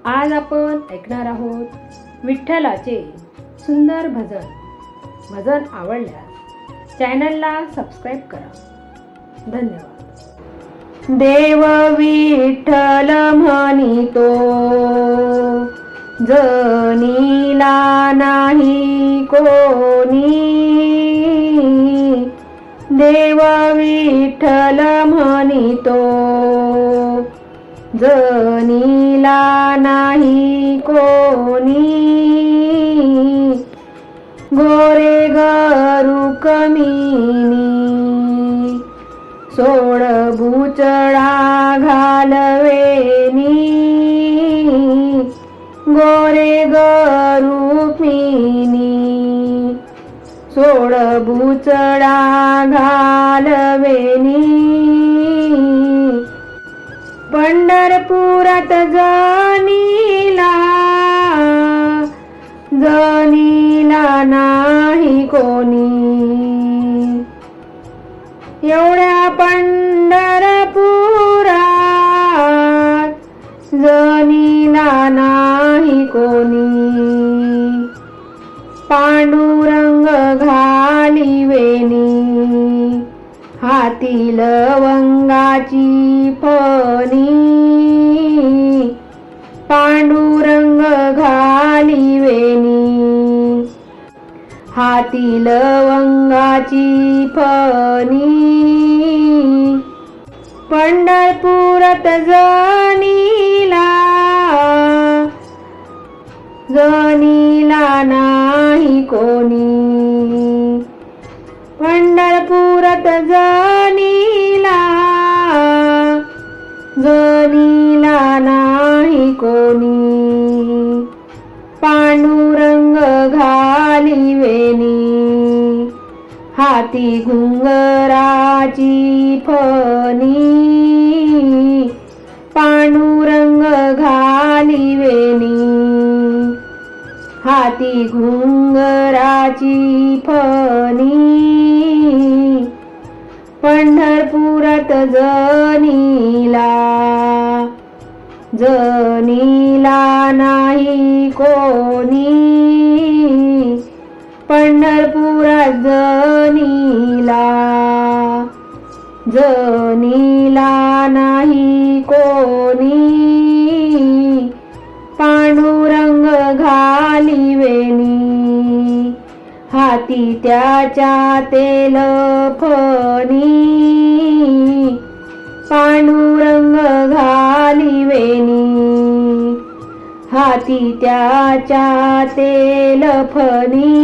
आज आपण ऐकणार आहोत विठ्ठलाचे सुंदर भजन. भजन आवडल्यास चॅनलला सबस्क्राईब करा. धन्यवाद. देव विठ्ठल म्हणितो, जनीला नाही कोणी. देव विठ्ठल म्हणितो, जनीला नाही कोणी. गोरे गरू कमिनी, सोड बुचडा घालवेनी. गोरे गरू मिनी, सोड बुचडा घालवेनी. पंढरपुरात जनीला, जनीला नाही कोणी. एवढ्या पंढरपुरात जनीला नाही कोणी. पांडुरंग घालिवेनी, हाती लवंगाची फणी. पांडुरंग घालिवेनी, हाती लवंगाची फणी. पंढरपुरात जनीला, जनीला नाही कोणी. पंढरपुरात जनीला, जनीला नाही कोणी. पांडुरंग घालिवेनी, हाती घुंगराची फणी. पांडुरंग घालिवेनी, हाती घुंगराची फणी. पंढरपुरात जनीला, जनीला नाही कोणी. पंढरपुरात जनीला, जनीला नाही कोणी. पांडुरंग घालिवेनी, हाती त्याच्या तेल फणी. पांडुरंग घालिवेनी, हाती त्याच्या तेल फणी.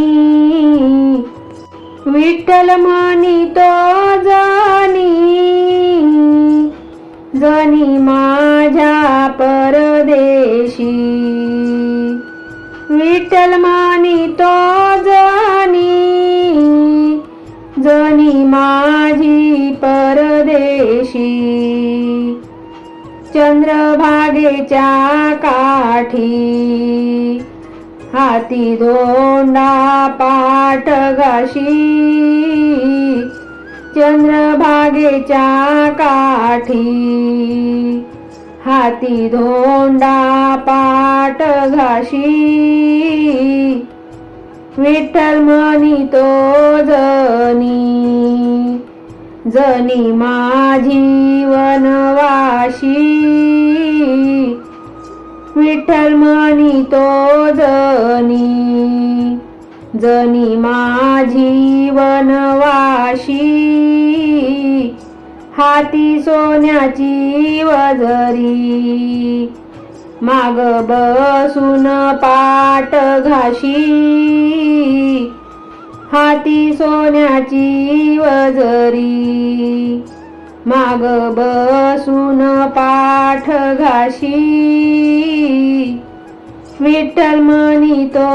विठ्ठल म्हणितो जनी, जनी माझ्या परदेशी. विठ्ठल म्हणितो जनी, जनी माझी परदेशी. चंद्रभागेच्या काठी, हाती धोंडा पाठघाशी. चंद्रभागेच्या काठी, हाती धोंडा पाठघाशी. विठ्ठल म्हणितो जनी, जनी माझी वनवाशी. विठ्ठल म्हणितो जनी, जनी माझी वनवाशी. हाती सोन्याची वजरी, माग बसून पाठघाशी. हाती सोन्याची वजरी, माग बसून पाठघाशी. विठ्ठल म्हणितो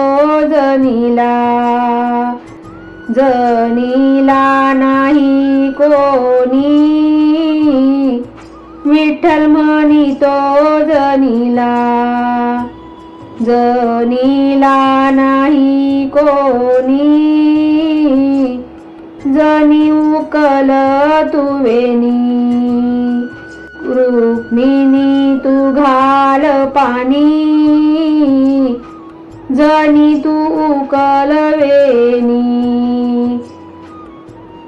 जनीला, जनीला नाही कोणी. विठ्ठल म्हणितो जनीला, जनीला नाही कोणी. जनी उकल तुवेनी, मिनी तू घाल पाणी, जनी तू उकलवेनी.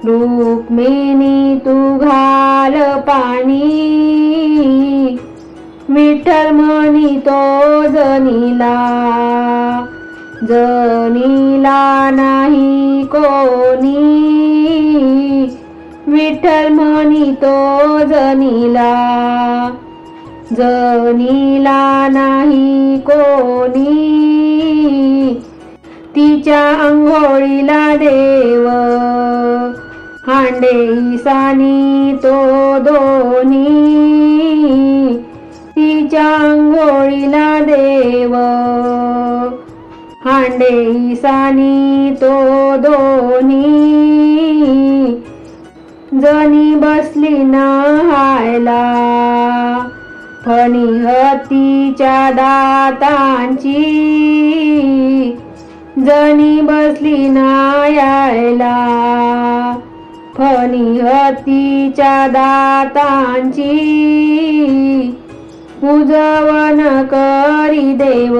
रुक्मिणी तू घाल पाणी, विठ्ठल म्हणितो जनीला. जनीला नाही कोणी, विठ्ठल म्हणितो जनीला. जनीला नाही कोणी, तिच्या अंघोळीला देव. हांडे ईसानी तो दोन्ही, तिच्या अंघोळीला देव. हांडे ईसानी तो दोन्ही, जनी बसली नहायला. फणी हत्तीच्या दातांची, जनी बसली नायायला. फणी हत्तीच्या दातांची, उजवण करी देव.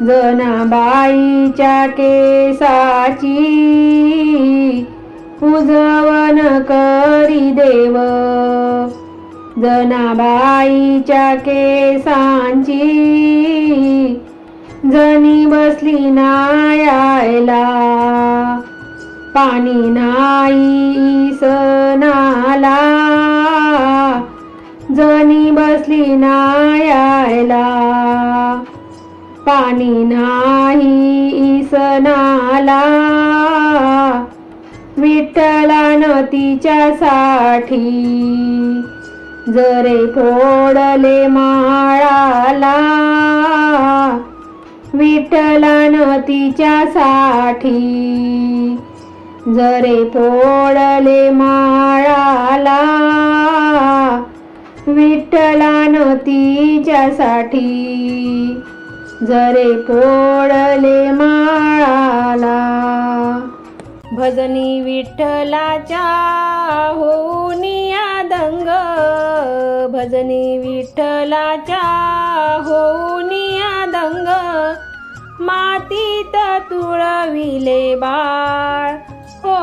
जनाबाईच्या केसाची, उजवण करी देव. जनाबाईच्या केसांची, जनी बसली नायायला. पाणी नाही सणाला, जनी बसली नायायला. पाणी नाही सणाला, विठ्ठलानं तिच्यासाठी. जरे फोडले माळाला, विठ्ठलानं तिच्यासाठी. जरे फोडले माळाला, विठ्ठलानं तिच्यासाठी. जरे फोडले माळाला. भजनी विठ्ठलाच्या होऊनिया दंग, भजनी विठ्ठलाच्या होऊनिया दंग. मातीत तुळविले बाळ, हो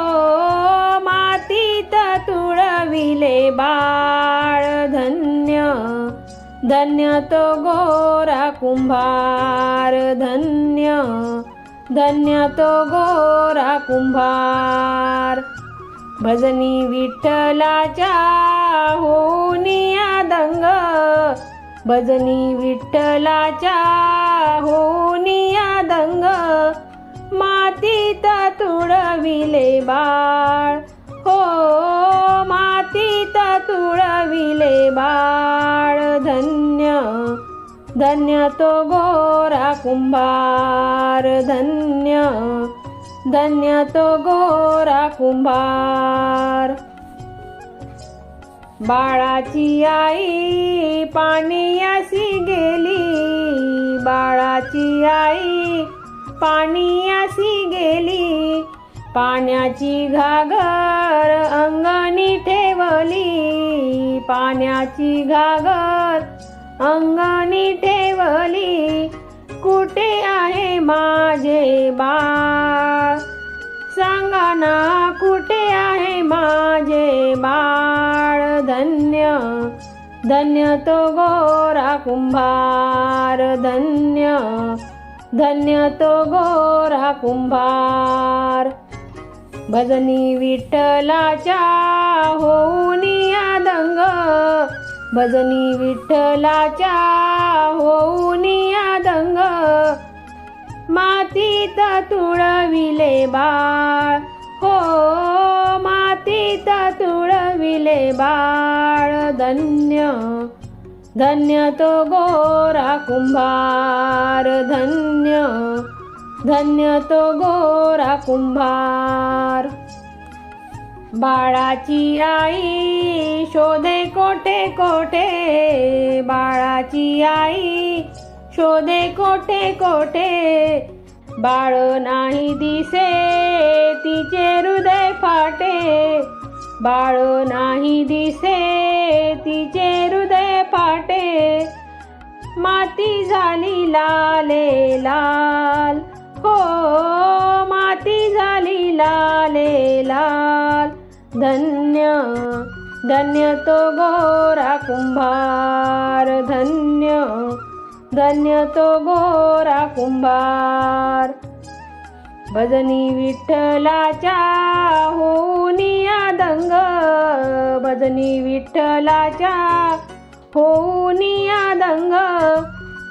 मातीत तुळविले बाळ. धन्य धन्य तो गोरा कुंभार, धन्य धन्य तो गोरा कुंभार. भजनी विठ्ठलाच्या होऊनिया दंग, भजनी विठ्ठलाच्या होऊनिया दंग. मातीत तुळविले बाळ, हो मातीत तुळविले बाळ. धन्य धन्य तो गोरा कुंभार, धन्य धन्य तो गोरा कुंभार. बाळाची आई पाण्यासी गेली, बाळाची आई पाण्यासी गेली. पाण्याची घागर अंगणी ठेवली, पाण्याची घागर अंगणी ठेवली. कुठे आहे माझे बाळ, सांगा ना कुठे आहे माझे बाळ. धन्य धन्य तो गोरा कुंभार, धन्य धन्य तो गोरा कुंभार. भजनी विठ्ठलाच्या होऊनिया दंग, भजनी विठ्ठलाच्या होऊनिया दंग. मातीत तुळविले बाळ, हो मातीत तुळविले बाळ. धन्य धन्य तो गोरा कुंभार, धन्य धन्य तो गोरा कुंभार. बाळाची आई शोधे कोठे कोठे, बाळाची आई शोधे कोठे कोठे. बाळ नाही दिसे तिचे हृदय फाटे, बाळ नाही दिसे तिचे माती झाली लाले लाल, हो माती झाली लाले लाल. धन्य धन्य तो गोरा कुंभार, धन्य धन्य तो गोरा कुंभार. भजनी विठ्ठलाच्या होऊनिया दंग, भजनी विठ्ठलाच्या होऊनिया दंग.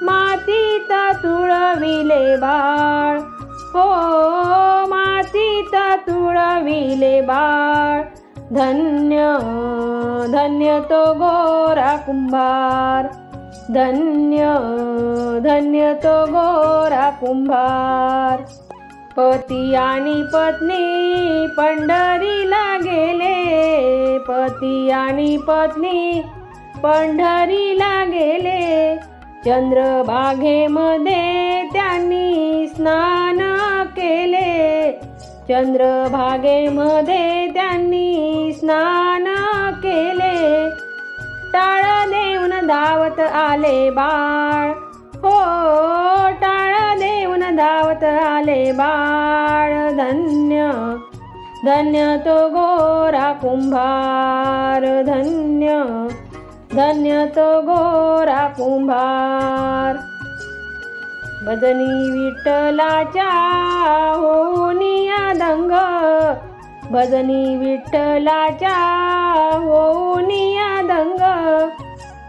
मातीत तुळविले बाळ, हो मातीत तुळविले बाळ. धन्य धन्य तो गोरा कुंभार, धन्य धन्य तो गोरा कुंभार. पती आणि पत्नी पंढरीला गेले, पती आणि पत्नी पंढरीला गेले. चंद्रभागेमध्ये त्यांनी स्नान केले, चंद्रभागेमध्ये त्यांनी स्नान केले. टाळ देऊन धावत आले बाळ, हो टाळ देऊन धावत आले बाळ. धन्य धन्य तो गोरा कुंभार, धन्य धन्य तो गोरा कुंभार. भजनी विठ्ठलाच्या होऊनिया दंग, भजनी विठ्ठलाच्या होऊनिया दंग.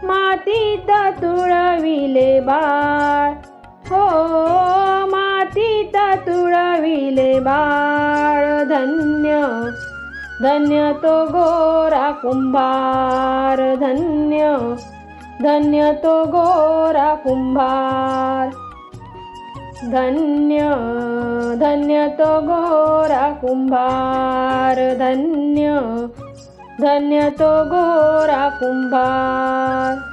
मातीत तुळविले बाळ, हो मातीत तुळविले बाळ. धन्य धन्य तो गोरा कुंभार, धन्य धन्य तो गोरा कुंभार. धन्य धन्य तो गोरा कुंभार, धन्य धन्य तो गोरा कुंभार.